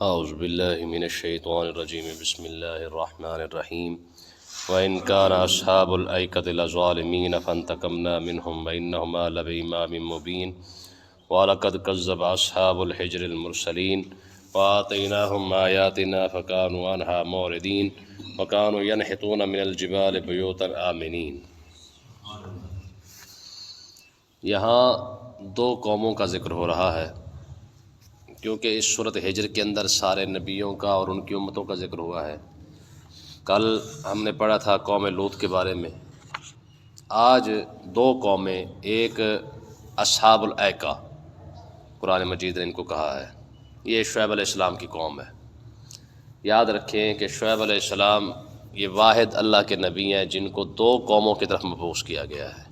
اعوذ باللہ من الشیطان الرجیم بسم اللہ الرحمن الرحیم وَإِنْ كَانَ أَصْحَابُ الْأَيْكَةِ لَظَالِمِينَ فَانْتَقَمْنَا مِنْهُمْ وَإِنَّهُمَا لَبِإِمَامٍ مُبِينٍ وَلَقَدْ كَذَّبَ أَصْحَابُ الْحِجْرِ الْمُرْسَلِينَ وَآتَيْنَاهُمْ آيَاتِنَا فَكَانُوا عَنْهَا مُعْرِضِينَ وَكَانُوا يَنْحِتُونَ مِنَ الْجِبَالِ بُيُوتًا آمِنِينَ۔ یہاں دو قوموں کا ذکر ہو رہا ہے، کیونکہ اس سورۃ ہجر کے اندر سارے نبیوں کا اور ان کی امتوں کا ذکر ہوا ہے۔ کل ہم نے پڑھا تھا قوم لوط کے بارے میں، آج دو قومیں، ایک اصحاب الایکہ قرآن مجید نے ان کو کہا ہے، یہ شعیب علیہ السلام کی قوم ہے۔ یاد رکھیں کہ شعیب علیہ السلام یہ واحد اللہ کے نبی ہیں جن کو دو قوموں کی طرف مبعوث کیا گیا ہے۔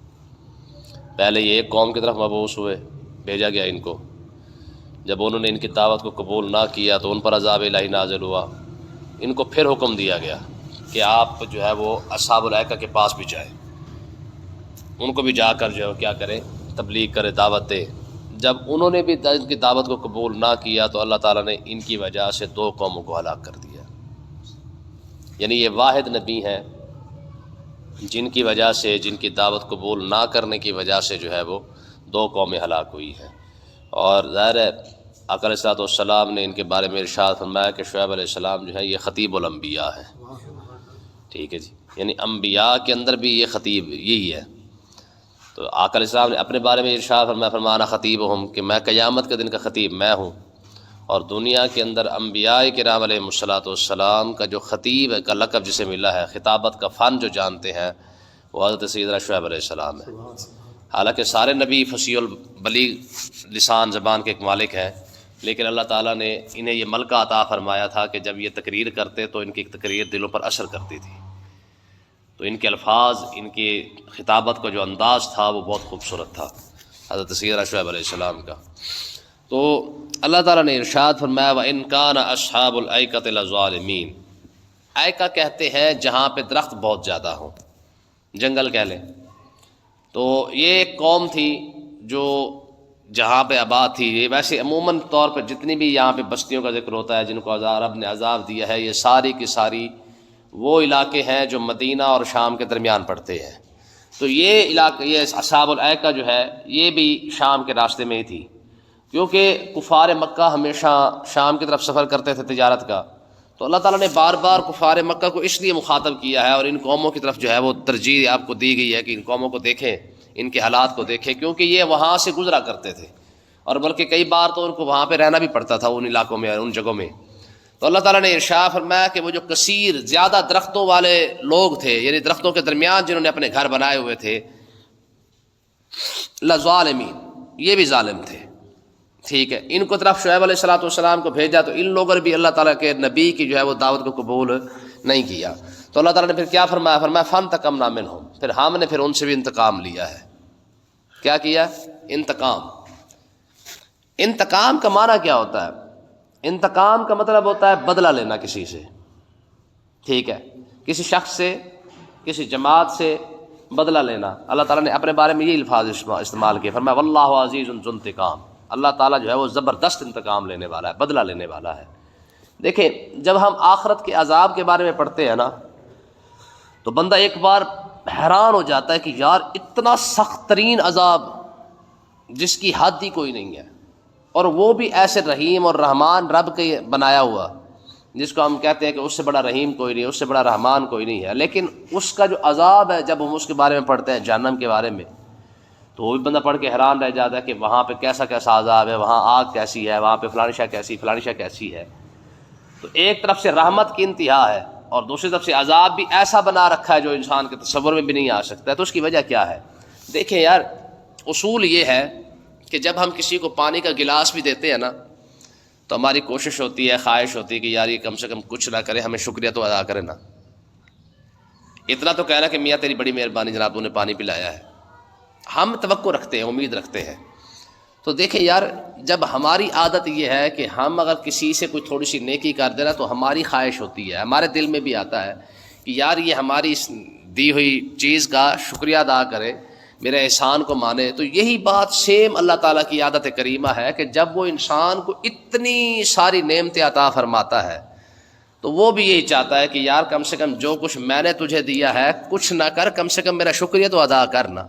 پہلے یہ ایک قوم کی طرف مبعوث ہوئے، بھیجا گیا ان کو، جب انہوں نے ان کی دعوت کو قبول نہ کیا تو ان پر عذاب الہی نازل ہوا۔ ان کو پھر حکم دیا گیا کہ آپ جو ہے وہ اصحاب الایکہ کے پاس بھی جائیں، ان کو بھی جا کر جو ہے کیا کریں، تبلیغ کرے، دعوت دے۔ جب انہوں نے بھی ان کی دعوت کو قبول نہ کیا تو اللہ تعالیٰ نے ان کی وجہ سے دو قوموں کو ہلاک کر دیا۔ یعنی یہ واحد نبی ہیں جن کی وجہ سے، جن کی دعوت قبول نہ کرنے کی وجہ سے جو ہے وہ دو قومیں ہلاک ہوئی ہیں۔ اور ظاہر ہے آقا علیہ الصلوۃ والسلام نے ان کے بارے میں ارشاد فرمایا کہ شعیب علیہ السلام جو ہے یہ خطیب الانبیاء ہے۔ ٹھیک ہے جی، یعنی انبیاء کے اندر بھی یہ خطیب یہی ہے۔ تو آقا علیہ السلام نے اپنے بارے میں ارشاد فرمانا خطیبہم، کہ میں قیامت کے دن کا خطیب میں ہوں، اور دنیا کے اندر انبیاء کرام علیہ الصلوۃ والسلام کا جو خطیب کا لقب جسے ملا ہے، خطابت کا فن جو جانتے ہیں، وہ حضرت سیدنا شعیب علیہ السلام ہے۔ حالانکہ سارے نبی فصیح البلیغ لسان زبان کے ایک مالک ہیں، لیکن اللہ تعالیٰ نے انہیں یہ ملکہ عطا فرمایا تھا کہ جب یہ تقریر کرتے تو ان کی تقریر دلوں پر اثر کرتی تھی۔ تو ان کے الفاظ، ان کی خطابت کا جو انداز تھا وہ بہت خوبصورت تھا حضرت سیدنا شعیب علیہ السلام کا۔ تو اللہ تعالیٰ نے ارشاد فرمایا وَإِنْ كَانَ أَصْحَابُ الْأَيْكَةِ لَظَالِمِينَ۔ ایکا کہتے ہیں جہاں پہ درخت بہت زیادہ ہوں، جنگل کہہ لیں۔ تو یہ ایک قوم تھی جو جہاں پہ آباد تھی۔ یہ ویسے عموماً طور پہ جتنی بھی یہاں پہ بستیوں کا ذکر ہوتا ہے جن کو رب نے عذاب دیا ہے، یہ ساری کی ساری وہ علاقے ہیں جو مدینہ اور شام کے درمیان پڑتے ہیں۔ تو یہ علاقہ، یہ اصحاب الایکہ جو ہے، یہ بھی شام کے راستے میں ہی تھی، کیونکہ کفار مکہ ہمیشہ شام کی طرف سفر کرتے تھے تجارت کا۔ تو اللہ تعالیٰ نے بار بار کفار مکہ کو اس لیے مخاطب کیا ہے اور ان قوموں کی طرف جو ہے وہ ترجیح آپ کو دی گئی ہے کہ ان قوموں کو دیکھیں، ان کے حالات کو دیکھیں، کیونکہ یہ وہاں سے گزرا کرتے تھے، اور بلکہ کئی بار تو ان کو وہاں پہ رہنا بھی پڑتا تھا، ان علاقوں میں، ان جگہوں میں۔ تو اللہ تعالیٰ نے ارشاد فرمایا کہ وہ جو کثیر زیادہ درختوں والے لوگ تھے، یعنی درختوں کے درمیان جنہوں نے اپنے گھر بنائے ہوئے تھے، لظالمین، یہ بھی ظالم تھے۔ ٹھیک ہے، ان کو طرف شعیب علیہ الصلوۃ والسلام کو بھیجا تو ان لوگوں نے بھی اللہ تعالیٰ کے نبی کی جو ہے وہ دعوت کو قبول نہیں کیا۔ تو اللہ تعالیٰ نے پھر کیا فرمایا فانتقمنا منہم، پھر ہم نے پھر ان سے بھی انتقام لیا ہے۔ کیا کیا؟ انتقام۔ انتقام کا معنی کیا ہوتا ہے؟ انتقام کا مطلب ہوتا ہے بدلہ لینا کسی سے۔ ٹھیک ہے، کسی شخص سے، کسی جماعت سے بدلہ لینا۔ اللہ تعالیٰ نے اپنے بارے میں یہ الفاظ استعمال کیے، فرمایا واللہ عزیز ذو انتقام۔ اللہ تعالیٰ جو ہے وہ زبردست انتقام لینے والا ہے، بدلہ لینے والا ہے۔ دیکھیں، جب ہم آخرت کے عذاب کے بارے میں پڑھتے ہیں نا، تو بندہ ایک بار حیران ہو جاتا ہے کہ یار اتنا سخت ترین عذاب جس کی حد ہی کوئی نہیں ہے، اور وہ بھی ایسے رحیم اور رحمان رب کے بنایا ہوا، جس کو ہم کہتے ہیں کہ اس سے بڑا رحیم کوئی نہیں، اس سے بڑا رحمان کوئی نہیں ہے۔ لیکن اس کا جو عذاب ہے، جب ہم اس کے بارے میں پڑھتے ہیں، جہنم کے بارے میں، تو وہ بھی بندہ پڑھ کے حیران رہ جاتا ہے کہ وہاں پہ کیسا کیسا عذاب ہے، وہاں آگ کیسی ہے، وہاں پہ فلانی شے کیسی، فلانی شے کیسی ہے۔ تو ایک طرف سے رحمت کی انتہا ہے، اور دوسری طرف سے عذاب بھی ایسا بنا رکھا ہے جو انسان کے تصور میں بھی نہیں آ سکتا ہے۔ تو اس کی وجہ کیا ہے؟ دیکھیں یار، اصول یہ ہے کہ جب ہم کسی کو پانی کا گلاس بھی دیتے ہیں نا، تو ہماری کوشش ہوتی ہے، خواہش ہوتی ہے کہ یار یہ کم سے کم کچھ نہ کرے، ہمیں شکریہ تو ادا کرے نا، اتنا تو کہنا کہ میاں تیری بڑی مہربانی جناب، تو نے پانی پلایا ہے۔ ہم توقع رکھتے ہیں، امید رکھتے ہیں۔ تو دیکھیں یار، جب ہماری عادت یہ ہے کہ ہم اگر کسی سے کوئی تھوڑی سی نیکی کر دینا تو ہماری خواہش ہوتی ہے، ہمارے دل میں بھی آتا ہے کہ یار یہ ہماری اس دی ہوئی چیز کا شکریہ ادا کرے، میرے احسان کو مانے. تو یہی بات سیم اللہ تعالیٰ کی عادت کریمہ ہے کہ جب وہ انسان کو اتنی ساری نعمتیں عطا فرماتا ہے تو وہ بھی یہی چاہتا ہے کہ یار کم سے کم جو کچھ میں نے تجھے دیا ہے کچھ نہ کر، کم سے کم میرا شکریہ تو ادا کرنا.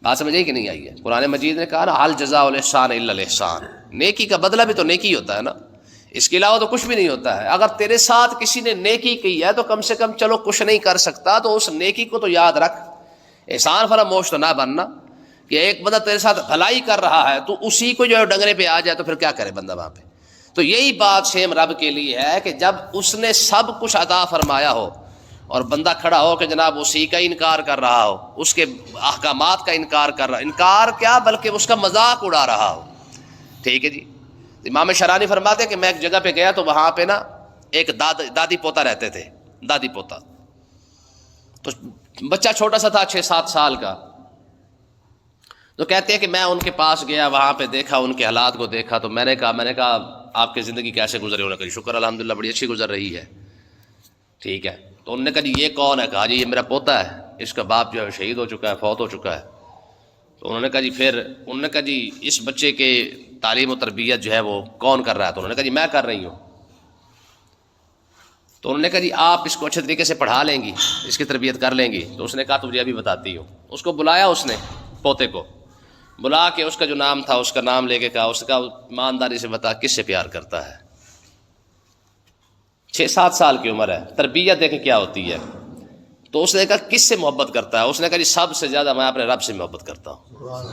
بات سمجھ کہ نہیں آئی ہے؟ قرآن مجید نے کہا نا حل جزاء الاحسان الا الاحسان، نیکی کا بدلہ بھی تو نیکی ہوتا ہے نا، اس کے علاوہ تو کچھ بھی نہیں ہوتا ہے. اگر تیرے ساتھ کسی نے نیکی کی ہے تو کم سے کم چلو کچھ نہیں کر سکتا تو اس نیکی کو تو یاد رکھ. احسان فراموش تو نہ بننا کہ ایک بندہ تیرے ساتھ بھلائی کر رہا ہے تو اسی کو جو ہے ڈنگرے پہ آ جائے تو پھر کیا کرے بندہ وہاں پہ. تو یہی بات سیم رب کے لیے ہے کہ جب اس نے سب کچھ عطا فرمایا ہو اور بندہ کھڑا ہو کہ جناب اسی کا انکار کر رہا ہو، اس کے احکامات کا انکار کر رہا، انکار کیا بلکہ اس کا مذاق اڑا رہا ہو. ٹھیک ہے جی. امام شرانی فرماتے کہ میں ایک جگہ پہ گیا تو وہاں پہ نا ایک دادی پوتا رہتے تھے، دادی پوتا. تو بچہ چھوٹا سا تھا 6-7 سال کا. تو کہتے ہیں کہ میں ان کے پاس گیا، وہاں پہ دیکھا ان کے حالات کو دیکھا. تو میں نے کہا آپ کی زندگی کیسے گزری؟ انہوں نے کہا شکر الحمدللہ بڑی اچھی گزر رہی ہے. ٹھیک ہے. تو انہوں نے کہا جی یہ کون ہے؟ کہا جی یہ میرا پوتا ہے، اس کا باپ جو ہے شہید ہو چکا ہے، فوت ہو چکا ہے. تو انہوں نے کہا جی پھر انہوں نے کہا جی اس بچے کے تعلیم و تربیت جو ہے وہ کون کر رہا ہے؟ تو انہوں نے کہا جی میں کر رہی ہوں. تو انہوں نے کہا جی آپ اس کو اچھے طریقے سے پڑھا لیں گی، اس کی تربیت کر لیں گی؟ تو اس نے کہا تجھے ابھی بتاتی ہوں. اس کو بلایا، اس نے پوتے کو بلا کے اس کا جو نام تھا اس کا نام لے کے کہا، اس کا ایمانداری سے بتا کس سے پیار کرتا ہے. 6-7 سال کی عمر ہے، تربیت دیکھیں کیا ہوتی ہے. تو اس نے کہا کس سے محبت کرتا ہے؟ اس نے کہا جی سب سے زیادہ میں اپنے رب سے محبت کرتا ہوں،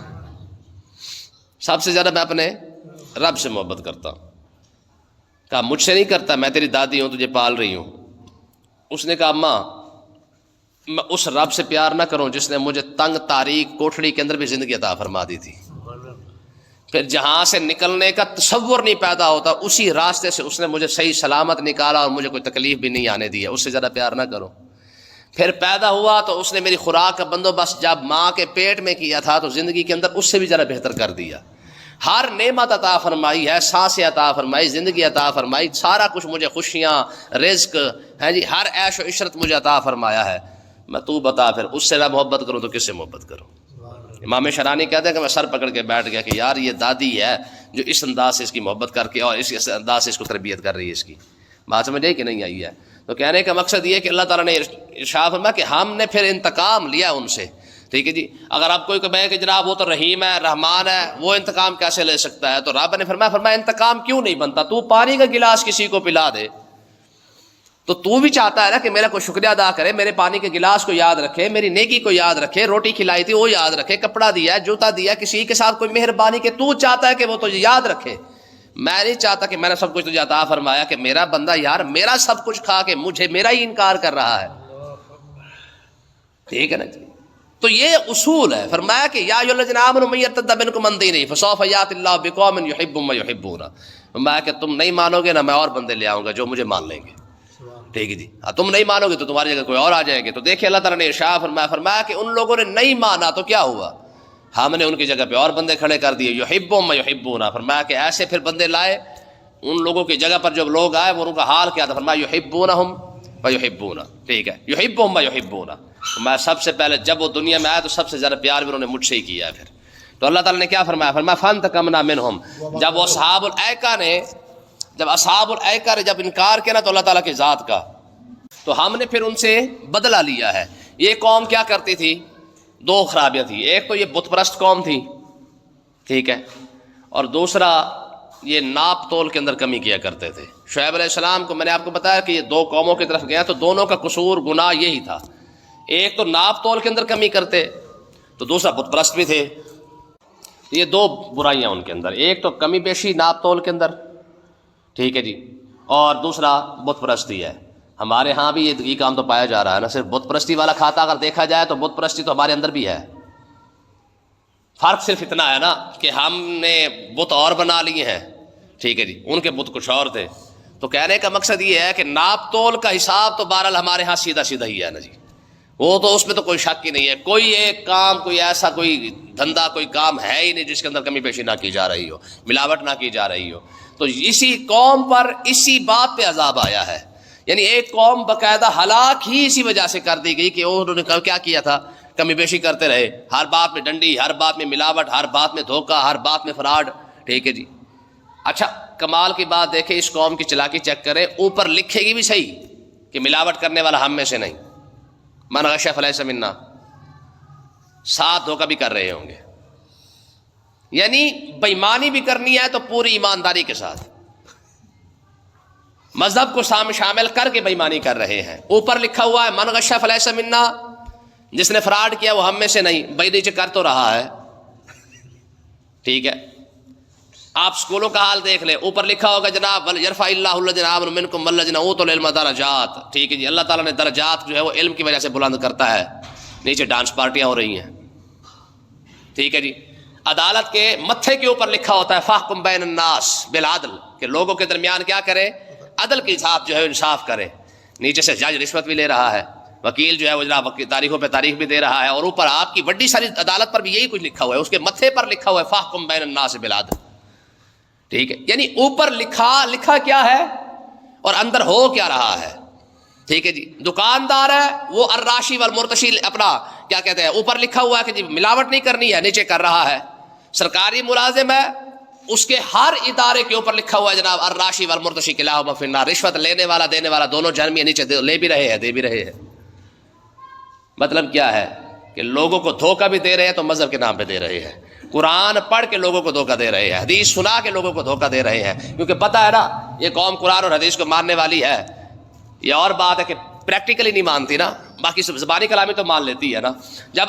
سب سے زیادہ میں اپنے رب سے محبت کرتا ہوں. کہا مجھ سے نہیں کرتا، میں تیری دادی ہوں، تجھے پال رہی ہوں. اس نے کہا اماں میں اس رب سے پیار نہ کروں جس نے مجھے تنگ تاریک کوٹھڑی کے اندر بھی زندگی عطا فرما دی تھی، پھر جہاں سے نکلنے کا تصور نہیں پیدا ہوتا اسی راستے سے اس نے مجھے صحیح سلامت نکالا اور مجھے کوئی تکلیف بھی نہیں آنے دی ہے، اس سے زیادہ پیار نہ کرو. پھر پیدا ہوا تو اس نے میری خوراک کا بندوبست جب ماں کے پیٹ میں کیا تھا تو زندگی کے اندر اس سے بھی زیادہ بہتر کر دیا. ہر نعمت عطا فرمائی ہے، سانسیں عطا فرمائی، زندگی عطا فرمائی، سارا کچھ مجھے، خوشیاں، رزق ہے جی، ہر عیش و عشرت مجھے عطا فرمایا ہے. میں تو بتا پھر اس سے میں محبت کروں تو کس سے محبت کروں؟ امام شرانی کہتے ہیں کہ میں سر پکڑ کے بیٹھ گیا کہ یار یہ دادی ہے جو اس انداز سے اس کی محبت کر کے اور اس انداز سے اس کو تربیت کر رہی ہے. اس کی بات سمجھ آئی کہ نہیں آئی ہے؟ تو کہنے کا مقصد یہ کہ اللہ تعالیٰ نے ارشاد فرمایا کہ ہم نے پھر انتقام لیا ان سے. ٹھیک ہے جی. اگر آپ کوئی کہے کہ جناب وہ تو رحیم ہے، رحمان ہے، وہ انتقام کیسے لے سکتا ہے؟ تو رب نے فرمایا انتقام کیوں نہیں بنتا؟ تو پانی کا گلاس کسی کو پلا دے تو بھی چاہتا ہے نا کہ میرا کوئی شکریہ ادا کرے، میرے پانی کے گلاس کو یاد رکھے، میری نیکی کو یاد رکھے، روٹی کھلائی تھی وہ یاد رکھے، کپڑا دیا، جوتا دیا، کسی کے ساتھ کوئی مہربانی کہ تو چاہتا ہے کہ وہ تجھے یاد رکھے. میں نہیں چاہتا کہ میں نے سب کچھ تجھے عطا فرمایا کہ میرا بندہ یار میرا سب کچھ کھا کے مجھے میرا ہی انکار کر رہا ہے. ٹھیک ہے نا جی. تو یہ اصول ہے. فرمایا کہ یا ایھا الذین آمنوا من یرتد منکم عن دینہ فسوف یأتی اللہ بقوم یحبهم ویحبون. فرمایا کہ تم نہیں مانو گے نا میں اور بندے لے آؤں گا جو مجھے مان لیں گے. ٹھیک ہے جی. تم نہیں مانو گے تو تمہاری جگہ کوئی اور آ جائے گے. تو دیکھیں اللہ تعالیٰ نے ارشاد فرمایا کہ ان لوگوں نے نہیں مانا تو کیا ہوا؟ ہم نے ان کی جگہ پہ اور بندے کھڑے کر دیے. یحبهم ویحبون. فرمایا کہ ایسے پھر بندے لائے ان لوگوں کی جگہ پر جب لوگ آئے وہ ان کا حال کیا تھا؟ فرمایا یحبونہم ویحبون. ٹھیک ہے. یحبهم ویحبون. میں سب سے پہلے جب وہ دنیا میں آیا تو سب سے زیادہ پیار بھی انہوں نے مجھ سے ہی کیا ہے. پھر تو اللہ تعالیٰ نے کیا فرمایا فانتقمنا منہم. جب وہ اصحاب الایکہ نے جب انکار کیا نا تو اللہ تعالیٰ کی ذات کا، تو ہم نے پھر ان سے بدلہ لیا ہے. یہ قوم کیا کرتی تھی؟ 2 خرابیاں تھی. ایک تو یہ بت پرست قوم تھی، ٹھیک ہے، اور دوسرا یہ ناپ تول کے اندر کمی کیا کرتے تھے. شعیب علیہ السلام کو میں نے آپ کو بتایا کہ یہ 2 قوموں کی طرف گیا تو دونوں کا قصور گناہ یہی تھا. ایک تو ناپ تول کے اندر کمی کرتے تو دوسرا بت پرست بھی تھے. یہ 2 برائیاں ان کے اندر، ایک تو کمی بیشی ناپ تول کے اندر، ٹھیک ہے جی، اور دوسرا بت پرستی ہے. ہمارے ہاں بھی یہ کام تو پایا جا رہا ہے نا. صرف بت پرستی والا کھاتا اگر دیکھا جائے تو بت پرستی تو ہمارے اندر بھی ہے. فرق صرف اتنا ہے نا کہ ہم نے بت اور بنا لیے ہیں، ٹھیک ہے جی، ان کے بت کچھ اور تھے. تو کہنے کا مقصد یہ ہے کہ ناپ تول کا حساب تو بہرحال ہمارے ہاں سیدھا سیدھا ہی ہے نا جی. وہ تو اس میں تو کوئی شک ہی نہیں ہے. کوئی ایک کام، کوئی ایسا کوئی دھندا، کوئی کام ہے ہی نہیں جس کے اندر کمی بیشی نہ کی جا رہی ہو، ملاوٹ نہ کی جا رہی ہو. تو اسی قوم پر اسی بات پہ عذاب آیا ہے. یعنی ایک قوم باقاعدہ ہلاک ہی اسی وجہ سے کر دی گئی کہ انہوں نے کیا کیا تھا؟ کمی بیشی کرتے رہے، ہر بات میں ڈنڈی، ہر بات میں ملاوٹ، ہر بات میں دھوکہ، ہر بات میں فراڈ. ٹھیک ہے جی. اچھا کمال کی بات دیکھیں، اس قوم کی چلاکی چیک کریں، اوپر لکھے گی بھی صحیح کہ ملاوٹ کرنے والا ہم میں سے نہیں، من غش فلیس منا، ساتھ دھوکہ بھی کر رہے ہوں گے. یعنی بےایمانی بھی کرنی ہے تو پوری ایمانداری کے ساتھ، مذہب کو شامل کر کے بےایمانی کر رہے ہیں. اوپر لکھا ہوا ہے من غش فلیس منا، جس نے فراڈ کیا وہ ہم میں سے نہیں، بھائی نیچے کر تو رہا ہے. ٹھیک ہے. آپ اسکولوں کا حال دیکھ لیں، اوپر لکھا ہوگا جناب یرفع اللہ الذین آمنوا منکم والذین اوتوا العلم درجات. ٹھیک ہے جی، اللہ تعالیٰ نے درجات جو ہے وہ علم کی وجہ سے بلند کرتا ہے. نیچے ڈانس پارٹیاں ہو رہی ہیں. ٹھیک ہے جی. عدالت کے متھے کے اوپر لکھا ہوتا ہے فاحکم بین الناس بالعدل، کہ لوگوں کے درمیان کیا کرے، عدل کے ساتھ جو ہے انصاف کرے. نیچے سے جج رشوت بھی لے رہا ہے، وکیل جو ہے وہ جناب تاریخوں پہ تاریخ بھی دے رہا ہے، اور اوپر آپ کی بڑی ساری عدالت پر بھی یہی کچھ لکھا ہوا ہے، اس کے متھے پر لکھا ہوا ہے فاحکم بین الناس بالعدل. ٹھیک ہے. یعنی اوپر لکھا کیا ہے اور اندر ہو کیا رہا ہے. ٹھیک ہے جی. دکاندار ہے وہ الراشی والمرتشی، اپنا کیا کہتے ہیں، اوپر لکھا ہوا ہے کہ جی ملاوٹ نہیں کرنی ہے، نیچے کر رہا ہے. سرکاری ملازم ہے، اس کے ہر ادارے کے اوپر لکھا ہوا ہے جناب الراشی والمرتشی کلاہما فی النار، رشوت لینے والا دینے والا دونوں جہنم میں، نیچے لے بھی رہے ہیں دے بھی رہے ہیں. مطلب کیا ہے کہ لوگوں کو دھوکہ بھی دے رہے ہیں تو مذہب کے نام پہ دے رہے ہیں، قرآن پڑھ کے لوگوں کو دھوکہ دے رہے ہیں، حدیث سنا کے لوگوں کو دھوکہ دے رہے ہیں. کیونکہ پتہ ہے نا یہ قوم قرآن اور حدیث کو ماننے والی ہے. یہ اور بات ہے کہ پریکٹیکلی نہیں مانتی نا، باقی زبانی کلامی تو مان لیتی ہے نا. جب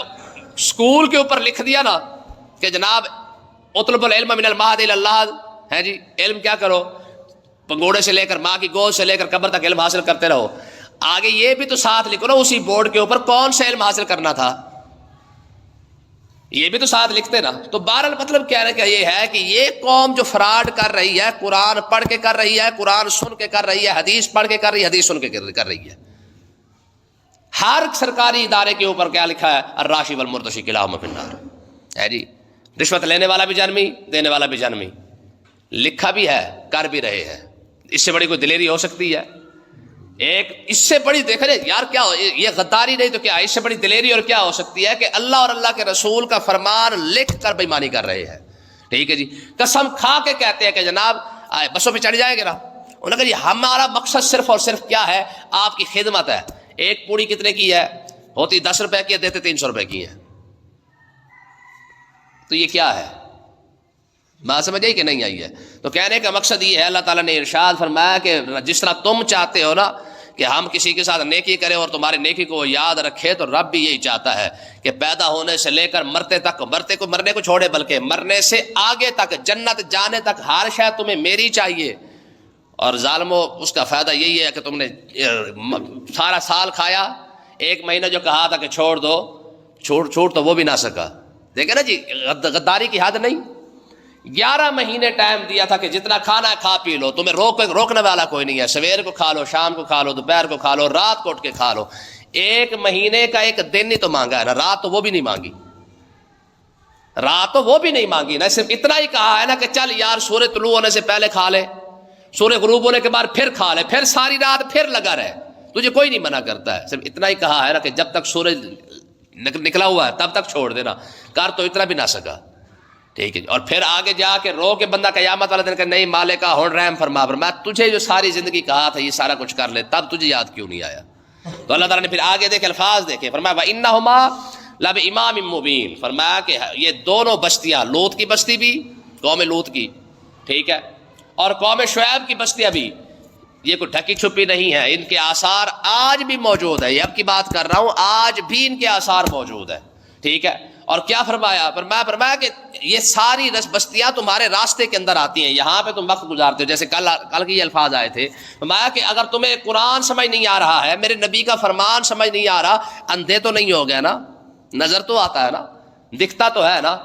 اسکول کے اوپر لکھ دیا نا کہ جناب اطلب العلم من المہد الی اللحد، ہے جی علم کیا کرو، پنگوڑے سے لے کر ماں کی گود سے لے کر قبر تک علم حاصل کرتے رہو. آگے یہ بھی تو ساتھ لکھو نا اسی بورڈ کے اوپر کون سا علم حاصل کرنا تھا، یہ بھی تو ساتھ لکھتے نا. تو بہرحال مطلب کہنے کا یہ ہے کہ یہ قوم جو فراڈ کر رہی ہے، قرآن پڑھ کے کر رہی ہے، قرآن سن کے کر رہی ہے، حدیث پڑھ کے کر رہی ہے، حدیث سن کے کر رہی ہے. ہر سرکاری ادارے کے اوپر کیا لکھا ہے الراشی والمرتشی کلاہما فی النار، ہے جی. رشوت لینے والا بھی جہنمی، دینے والا بھی جہنمی. لکھا بھی ہے، کر بھی رہے ہیں. اس سے بڑی کوئی دلیری ہو سکتی ہے؟ ایک اس سے بڑی دیکھیں یار کیا یہ غداری نہیں تو کیا، اس سے بڑی دلیری اور کیا ہو سکتی ہے کہ اللہ اور اللہ کے رسول کا فرمان لکھ کر بےایمانی کر رہے ہیں. ٹھیک ہے جی. قسم کھا کے کہتے ہیں کہ جناب بسوں پہ چڑھ جائیں گے نا، انہوں نے کہا جی ہمارا مقصد صرف اور صرف کیا ہے، آپ کی خدمت ہے. ایک پوڑی کتنے کی ہے، ہوتی 10 روپے کی ہے، دیتے 300 روپے کی ہے. تو یہ کیا ہے، بات سمجھ آئی کہ نہیں آئی ہے؟ تو کہنے کا مقصد یہ ہے، اللہ تعالیٰ نے ارشاد فرمایا کہ جس طرح تم چاہتے ہو نا کہ ہم کسی کے ساتھ نیکی کریں اور تمہاری نیکی کو یاد رکھے، تو رب بھی یہی چاہتا ہے کہ پیدا ہونے سے لے کر مرتے تک، مرنے کو چھوڑے بلکہ مرنے سے آگے تک، جنت جانے تک ہر شے تمہیں میری چاہیے. اور ظالمو اس کا فائدہ یہی ہے کہ تم نے سارا سال کھایا، 1 مہینہ جو کہا تھا کہ چھوڑ دو، چھوڑ تو وہ بھی نہ سکا. دیکھیں نا جی غداری کی حد نہیں. 11 مہینے ٹائم دیا تھا کہ جتنا کھانا ہے کھا پی لو، تمہیں روکنے والا کوئی نہیں ہے. سویر کو کھا لو، شام کو کھا لو، دوپہر کو کھا لو، رات کو اٹھ کے کھا لو. 1 مہینے کا 1 دن ہی تو مانگا ہے نا، رات تو وہ بھی نہیں مانگی، رات تو وہ بھی نہیں مانگی نا. صرف اتنا ہی کہا ہے نا کہ چل یار سورج طلوع ہونے سے پہلے کھا لے، سورج غروب ہونے کے بعد پھر کھا لے، پھر ساری رات پھر لگا رہے، تجھے کوئی نہیں منع کرتا ہے. صرف اتنا ہی کہا ہے نا کہ جب تک سورج نکلا ہوا ہے تب تک چھوڑ دینا. کر تو اتنا بھی نہ سکا. ٹھیک ہے جی. اور پھر آگے جا کے رو کے بندہ قیامت والا دن کہ نہیں مالک کا ہون رحم فرما، میں تجھے جو ساری زندگی کہا تھا یہ سارا کچھ کر لے، تب تجھے یاد کیوں نہیں آیا؟ تو اللہ تعالیٰ نے پھر آگے دیکھے الفاظ دیکھے، فرمایا وَإِنَّهُمَا لَبِإِمَامٍ مُّبِينٍ، فرمایا کہ یہ دونوں بستیاں، لوط کی بستی بھی، قوم لوط کی، ٹھیک ہے، اور قوم شعیب کی بستیاں بھی، یہ کوئی ڈھکی چھپی نہیں ہے. ان کے آثار آج بھی موجود ہے. یہ اب کی بات کر رہا ہوں، آج بھی ان کے آثار موجود ہے. ٹھیک ہے. اور کیا فرمایا؟ فرمایا کہ یہ ساری بستیاں تمہارے راستے کے اندر آتی ہیں، یہاں پہ تم وقت گزارتے ہو. جیسے کل کے یہ الفاظ آئے تھے، فرمایا کہ اگر تمہیں قرآن سمجھ نہیں آ رہا ہے، میرے نبی کا فرمان سمجھ نہیں آ رہا، اندھے تو نہیں ہو گئے نا، نظر تو آتا ہے نا، دکھتا تو ہے نا.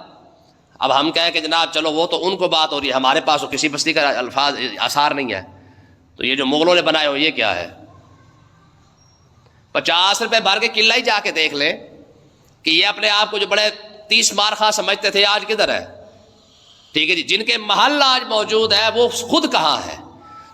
اب ہم کہیں کہ جناب چلو وہ تو ان کو بات ہو رہی ہے، ہمارے پاس تو کسی بستی کا الفاظ آثار نہیں ہے. تو یہ جو مغلوں نے بنائے ہو یہ کیا ہے؟ 50 روپے بھر کے قلعہ ہی جا کے دیکھ لیں کہ یہ اپنے آپ کو جو بڑے 30 مار خواہ سمجھتے تھے آج کدھر ہے؟ ٹھیک ہے جی. جن کے محل آج موجود ہے وہ خود کہاں ہے؟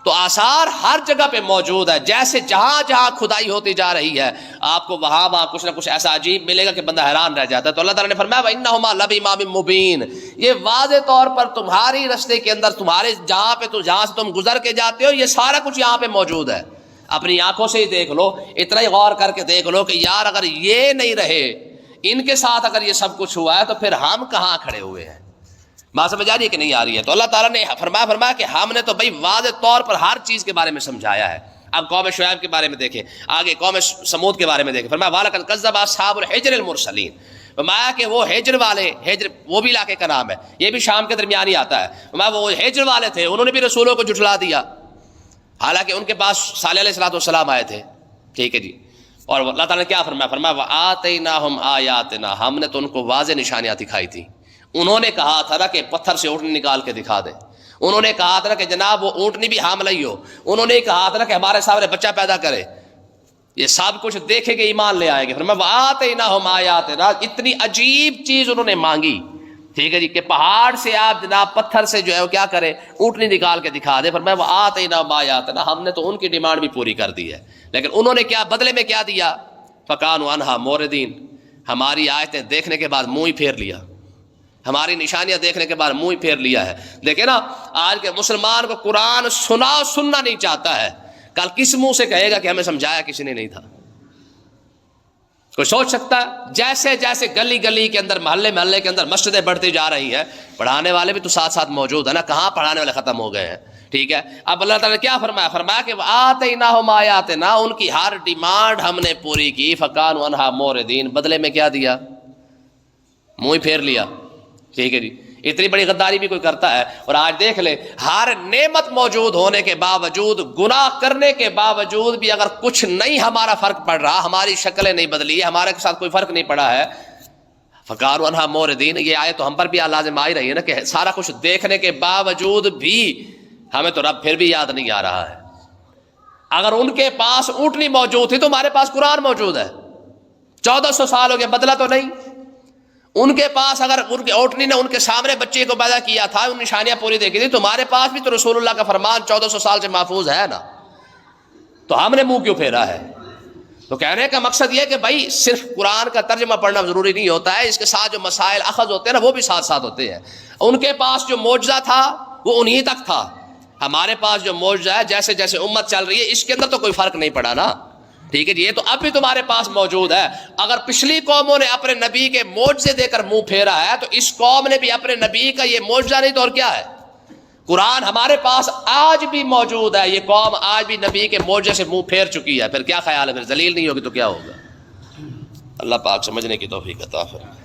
تو آثار ہر جگہ پہ موجود ہے. جیسے جہاں جہاں کھدائی ہوتی جا رہی ہے آپ کو وہاں وہاں کچھ نہ کچھ ایسا عجیب ملے گا کہ بندہ حیران رہ جاتا ہے. تو اللہ تعالیٰ نے فرمایا وَإِنَّهُمَا لَبِإِمَامٍ مُبِينٍ، یہ واضح طور پر تمہاری رستے کے اندر، تمہارے جہاں سے تم گزر کے جاتے ہو، یہ سارا کچھ یہاں پہ موجود ہے. اپنی آنکھوں سے ہی دیکھ لو، اتنا ہی غور کر کے دیکھ لو کہ یار اگر یہ نہیں رہے، ان کے ساتھ اگر یہ سب کچھ ہوا ہے تو پھر ہم کہاں کھڑے ہوئے ہیں. بات سمجھ آ رہی ہے کہ نہیں آ رہی ہے؟ تو اللہ تعالیٰ نے فرمایا کہ ہم نے تو بھائی واضح طور پر ہر چیز کے بارے میں سمجھایا ہے. اب قوم شعیب کے بارے میں دیکھیں، آگے قوم سمود کے بارے میں دیکھیں. فرمایا وَلَقَدْ كَذَّبَ أَصْحَابُ الْحِجْرِ الْمُرْسَلِينَ، فرمایا کہ وہ ہجر والے، ہجر وہ بھی علاقے کا نام ہے، یہ بھی شام کے درمیان ہی آتا ہے. فرمایا وہ ہجر والے تھے، انہوں نے بھی رسولوں کو جھٹلا دیا، حالانکہ ان کے پاس صالح علیہ السلام آئے تھے. ٹھیک ہے جی. اور اللہ تعالیٰ نے کیا فرمایا وَآتَيْنَاهُمْ آيَاتِنَا، ہم نے تو ان کو واضح نشانیاں دکھائی تھی. انہوں نے کہا تھا نا کہ پتھر سے اونٹنی نکال کے دکھا دے، انہوں نے کہا تھا نا کہ جناب وہ اونٹنی بھی حاملہ ہی ہو، انہوں نے کہا تھا نا کہ ہمارے سامنے بچہ پیدا کرے. یہ سب کچھ دیکھے گے ایمان لے آئیں گے. فرمایا وَآتَيْنَاهُمْ آيَاتِنَا، اتنی عجیب چیز انہوں نے مانگی. ٹھیک ہے جی، کہ پہاڑ سے آپ جناب پتھر سے جو ہے وہ کیا کرے، اونٹنی نکال کے دکھا دے. فرمایا وَآتَيْنَاهُمْ آيَاتِنَا، ہم نے تو ان کی ڈیمانڈ بھی پوری کر دی ہے، لیکن انہوں نے کیا بدلے میں کیا دیا؟ فَكَانُوا عَنْهَا مُعْرِضِينَ، ہماری آیتیں دیکھنے کے بعد منہ ہی پھیر لیا، ہماری نشانیاں دیکھنے کے بعد منہ ہی پھیر لیا ہے. دیکھیں نا آج کے مسلمان کو قرآن سننا نہیں چاہتا ہے، کل کس منہ سے کہے گا کہ ہمیں سمجھایا کسی نے نہیں تھا؟ کوئی سوچ سکتا ہے؟ جیسے جیسے گلی گلی کے اندر، محلے محلے کے اندر مسجدیں بڑھتی جا رہی ہیں، پڑھانے والے بھی تو ساتھ ساتھ موجود ہیں نا، کہاں پڑھانے والے ختم ہو گئے ہیں. ٹھیک ہے. اب اللہ تعالیٰ نے کیا فرمایا کہ آتیناہم آیاتنا، ان کی ہر ڈیمانڈ ہم نے پوری کی. فکانوا عنہا معرضین، بدلے میں کیا دیا؟ منہ ہی پھیر لیا. ٹھیک ہے جی. اتنی بڑی غداری بھی کوئی کرتا ہے؟ اور آج دیکھ لے، ہر نعمت موجود ہونے کے باوجود، گناہ کرنے کے باوجود بھی اگر کچھ نہیں ہمارا فرق پڑ رہا، ہماری شکلیں نہیں بدلی، ہمارے ساتھ کوئی فرق نہیں پڑا ہے، فقاروا عنہا معرضین، یہ آیت تو ہم پر بھی لازم آ ہی رہی ہے نا کہ سارا کچھ دیکھنے کے باوجود بھی ہمیں تو رب پھر بھی یاد نہیں آ رہا ہے. اگر ان کے پاس اونٹنی موجود تھی تو ہمارے پاس قرآن موجود ہے. 1400 سال ہو گئے، بدلا تو نہیں. ان کے پاس اگر ان کے اونٹنی نے ان کے سامنے بچے کو پیدا کیا تھا، ان نشانیاں پوری دیکھی تھی، تمہارے پاس بھی تو رسول اللہ کا فرمان 1400 سال سے محفوظ ہے نا، تو ہم نے منہ کیوں پھیرا ہے؟ تو کہنے کا مقصد یہ کہ بھائی صرف قرآن کا ترجمہ پڑھنا ضروری نہیں ہوتا ہے، اس کے ساتھ جو مسائل اخذ ہوتے ہیں نا وہ بھی ساتھ ساتھ ہوتے ہیں. ان کے پاس جو معجزہ تھا وہ انہی تک تھا، ہمارے پاس جو معجزہ ہے، جیسے جیسے امت چل رہی ہے اس کے اندر تو کوئی فرق نہیں پڑا نا. ٹھیک ہے جی. یہ تو اب بھی تمہارے پاس موجود ہے. اگر پچھلی قوموں نے اپنے نبی کے معجزے دے کر منہ پھیرا ہے تو اس قوم نے بھی اپنے نبی کا یہ معجزہ نہیں تو اور کیا ہے؟ قرآن ہمارے پاس آج بھی موجود ہے. یہ قوم آج بھی نبی کے معجزے سے منہ پھیر چکی ہے، پھر کیا خیال ہے؟ پھر ذلیل نہیں ہوگی تو کیا ہوگا؟ اللہ پاک سمجھنے کی توفیق عطا فرمائے.